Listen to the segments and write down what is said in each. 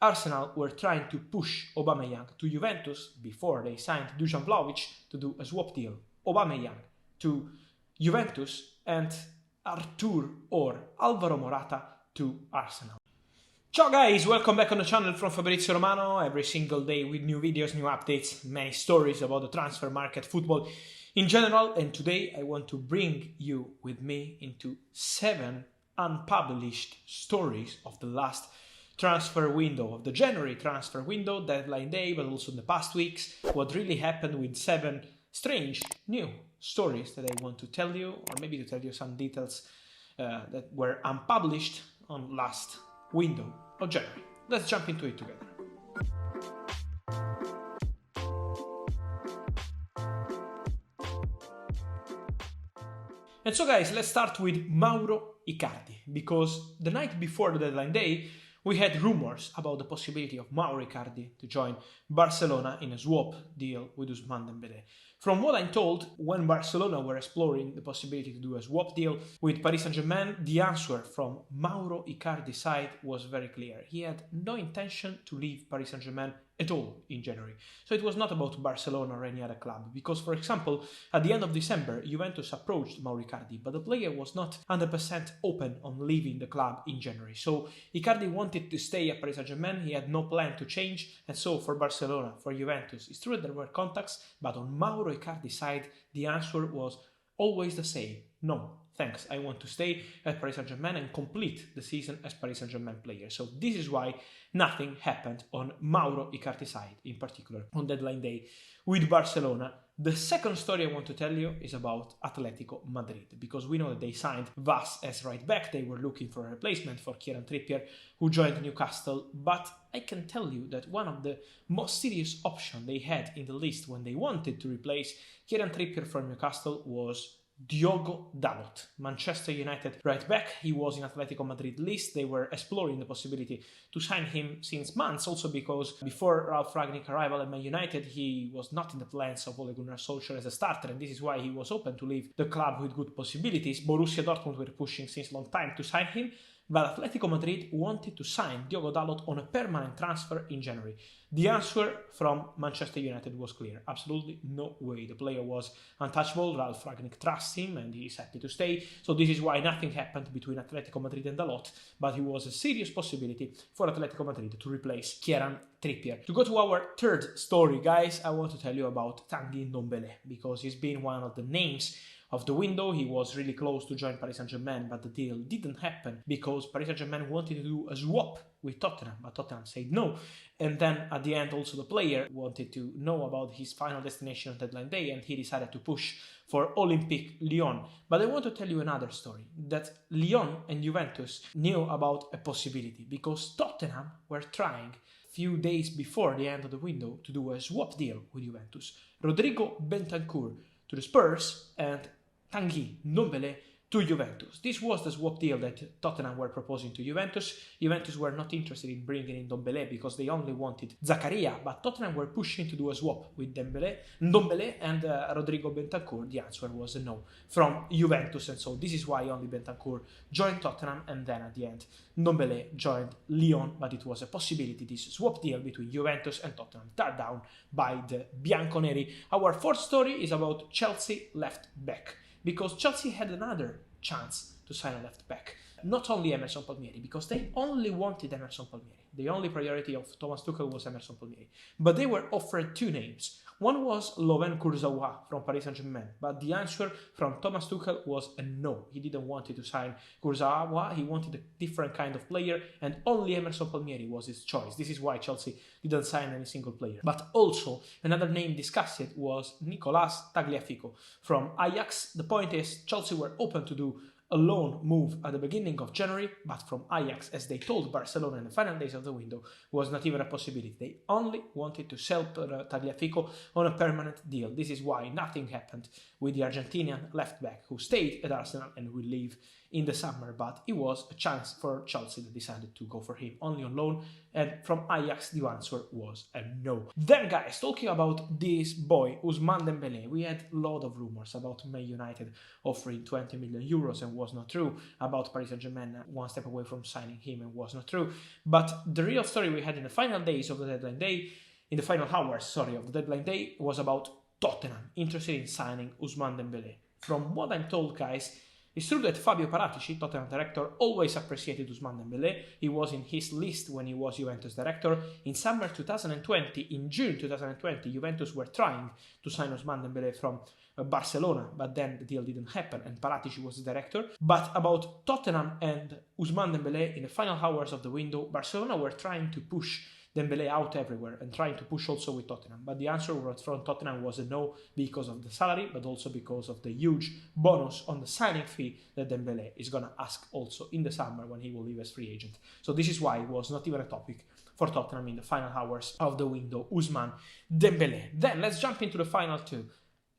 Arsenal were trying to push Aubameyang to Juventus before they signed Dusan Vlahovic to do a swap deal. Aubameyang to Juventus and Artur or Alvaro Morata to Arsenal. Ciao guys, welcome back on the channel from Fabrizio Romano, every single day with new videos, new updates, many stories about the transfer market, football in general, and today I want to bring you with me into 7 unpublished stories of the last transfer window, of the January transfer window, deadline day, but also in the past weeks, what really happened with 7 strange new stories that I want to tell you, or maybe to tell you some details that were unpublished on last window of January. Let's jump into it together. And so guys, let's start with Mauro Icardi, because the night before the deadline day, we had rumors about the possibility of Mauro Icardi to join Barcelona in a swap deal with Ousmane Dembélé. From what I'm told, when Barcelona were exploring the possibility to do a swap deal with Paris Saint-Germain, the answer from Mauro Icardi's side was very clear. He had no intention to leave Paris Saint-Germain at all in January. So it was not about Barcelona or any other club, because for example, at the end of December, Juventus approached Mauro Icardi, but the player was not 100% open on leaving the club in January. So Icardi wanted to stay at Paris Saint-Germain, he had no plan to change, and so for Barcelona, for Juventus, it's true that there were contacts, but on Mauro Icardi's side, the answer was always the same: no, thanks, I want to stay at Paris Saint-Germain and complete the season as Paris Saint-Germain player. So this is why nothing happened on Mauro Icardi's side, in particular on deadline day with Barcelona. The second story I want to tell you is about Atletico Madrid, because we know that they signed Vaz as right back. They were looking for a replacement for Kieran Trippier, who joined Newcastle, but I can tell you that one of the most serious options they had in the list when they wanted to replace Kieran Trippier from Newcastle was Diogo Dalot, Manchester United right back. He was in Atletico Madrid list. They were exploring the possibility to sign him since months, also because before Ralf Rangnick's arrival at Man United, he was not in the plans of Ole Gunnar Solskjaer as a starter, and this is why he was open to leave the club with good possibilities. Borussia Dortmund were pushing since a long time to sign him, but Atletico Madrid wanted to sign Diogo Dalot on a permanent transfer in January. The answer from Manchester United was clear: absolutely no way. The player was untouchable, Ralf Rangnick trusts him and he is happy to stay. So this is why nothing happened between Atletico Madrid and Dalot, but it was a serious possibility for Atletico Madrid to replace Kieran Trippier. To go to our third story, guys, I want to tell you about Tanguy Ndombele, because he's been one of the names of the window. He was really close to join Paris Saint-Germain, but the deal didn't happen because Paris Saint-Germain wanted to do a swap with Tottenham, but Tottenham said no. And then at the end also the player wanted to know about his final destination on deadline day, and he decided to push for Olympique Lyon. But I want to tell you another story, that Lyon and Juventus knew about a possibility, because Tottenham were trying few days before the end of the window to do a swap deal with Juventus. Rodrigo Bentancur to the Spurs and Tanguy Ndombele to Juventus. This was the swap deal that Tottenham were proposing to Juventus. Juventus were not interested in bringing in Ndombele because they only wanted Zakaria, but Tottenham were pushing to do a swap with Ndombele and Rodrigo Bentancur. The answer was a no from Juventus, and so this is why only Bentancur joined Tottenham, and then at the end Ndombele joined Lyon, but it was a possibility, this swap deal between Juventus and Tottenham, turned down by the Bianconeri. Our fourth story is about Chelsea left back, because Chelsea had another chance to sign a left back. Not only Emerson Palmieri, because they only wanted Emerson Palmieri. The only priority of Thomas Tuchel was Emerson Palmieri. But they were offered 2 names. One was Loven Kurzawa from Paris Saint-Germain, but the answer from Thomas Tuchel was a no. He didn't want to sign Kurzawa, he wanted a different kind of player, and only Emerson Palmieri was his choice. This is why Chelsea didn't sign any single player. But also, another name discussed was Nicolas Tagliafico from Ajax. The point is, Chelsea were open to do a loan move at the beginning of January, but from Ajax, as they told Barcelona in the final days of the window, was not even a possibility. They only wanted to sell Tagliafico on a permanent deal. This is why nothing happened with the Argentinian left back, who stayed at Arsenal and will leave in the summer, but it was a chance for Chelsea that decided to go for him only on loan, and from Ajax the answer was a no. Then guys, talking about this boy Ousmane Dembélé, we had a lot of rumors about Man United offering 20 million euros and was not true, about Paris Saint-Germain one step away from signing him and was not true, but the real story we had in the final days of the deadline day, in the final hours, of the deadline day, was about Tottenham interested in signing Ousmane Dembélé. From what I'm told, guys, it's true that Fabio Paratici, Tottenham director, always appreciated Ousmane Dembélé. He was in his list when he was Juventus director. In summer 2020, in June 2020, Juventus were trying to sign Ousmane Dembélé from Barcelona, but then the deal didn't happen and Paratici was the director. But about Tottenham and Ousmane Dembélé, in the final hours of the window, Barcelona were trying to push Dembélé out everywhere and trying to push also with Tottenham. But the answer from Tottenham was a no, because of the salary, but also because of the huge bonus on the signing fee that Dembélé is going to ask also in the summer when he will leave as free agent. So this is why it was not even a topic for Tottenham in the final hours of the window, Ousmane Dembélé. Then let's jump into the final two.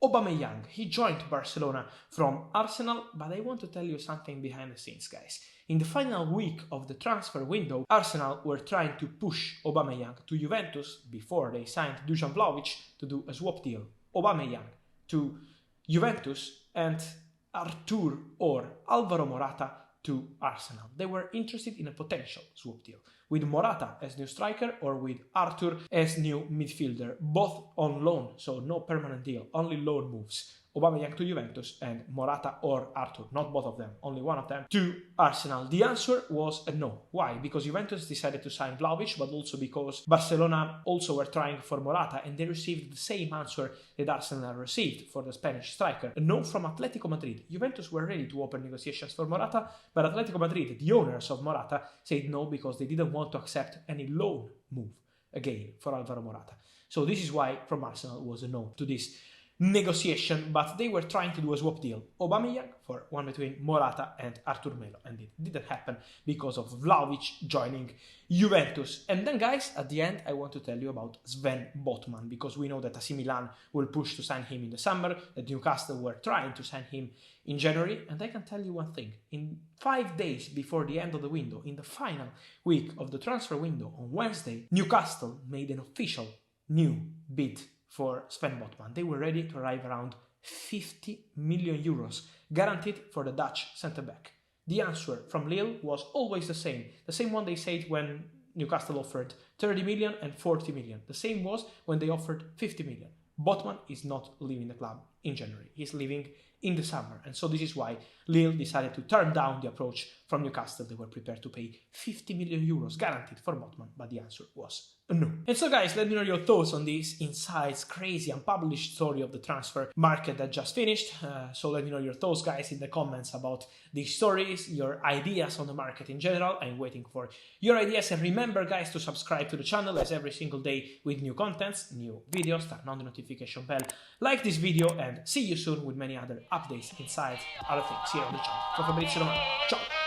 Aubameyang, he joined Barcelona from Arsenal, but I want to tell you something behind the scenes, guys. In the final week of the transfer window, Arsenal were trying to push Aubameyang to Juventus before they signed Dusan Vlahovic to do a swap deal. Aubameyang to Juventus and Artur or Alvaro Morata to Arsenal. They were interested in a potential swap deal, with Morata as new striker or with Artur as new midfielder, both on loan, so no permanent deal, only loan moves. Aubameyang to Juventus and Morata or Artur, not both of them, only one of them, to Arsenal. The answer was a no. Why? Because Juventus decided to sign Vlahovic, but also because Barcelona also were trying for Morata and they received the same answer that Arsenal received for the Spanish striker. A no from Atletico Madrid. Juventus were ready to open negotiations for Morata, but Atletico Madrid, the owners of Morata, said no because they didn't want to accept any loan move again for Alvaro Morata. So this is why from Arsenal was a no to this negotiation, but they were trying to do a swap deal. Aubameyang for one between Morata and Artur Melo, and it didn't happen because of Vlahovic joining Juventus. And then guys, at the end, I want to tell you about Sven Botman, because we know that AC Milan will push to sign him in the summer, that Newcastle were trying to sign him in January, and I can tell you one thing. In 5 days before the end of the window, in the final week of the transfer window, on Wednesday, Newcastle made an official new bid for Sven Botman. They were ready to arrive around 50 million euros, guaranteed for the Dutch centre-back. The answer from Lille was always the same one they said when Newcastle offered 30 million and 40 million. The same was when they offered 50 million. Botman is not leaving the club in January. He's leaving in the summer. And so this is why Lille decided to turn down the approach from Newcastle. They were prepared to pay 50 million euros guaranteed for Botman, but the answer was a no. And so guys, let me know your thoughts on this insights, crazy, unpublished story of the transfer market that just finished. So let me know your thoughts, guys, in the comments about these stories, your ideas on the market in general. I'm waiting for your ideas. And remember, guys, to subscribe to the channel, as every single day with new contents, new videos, turn on the notification bell, like this video, and see you soon with many other updates, insights, other things here on the channel. For Fabrizio Romano, ciao!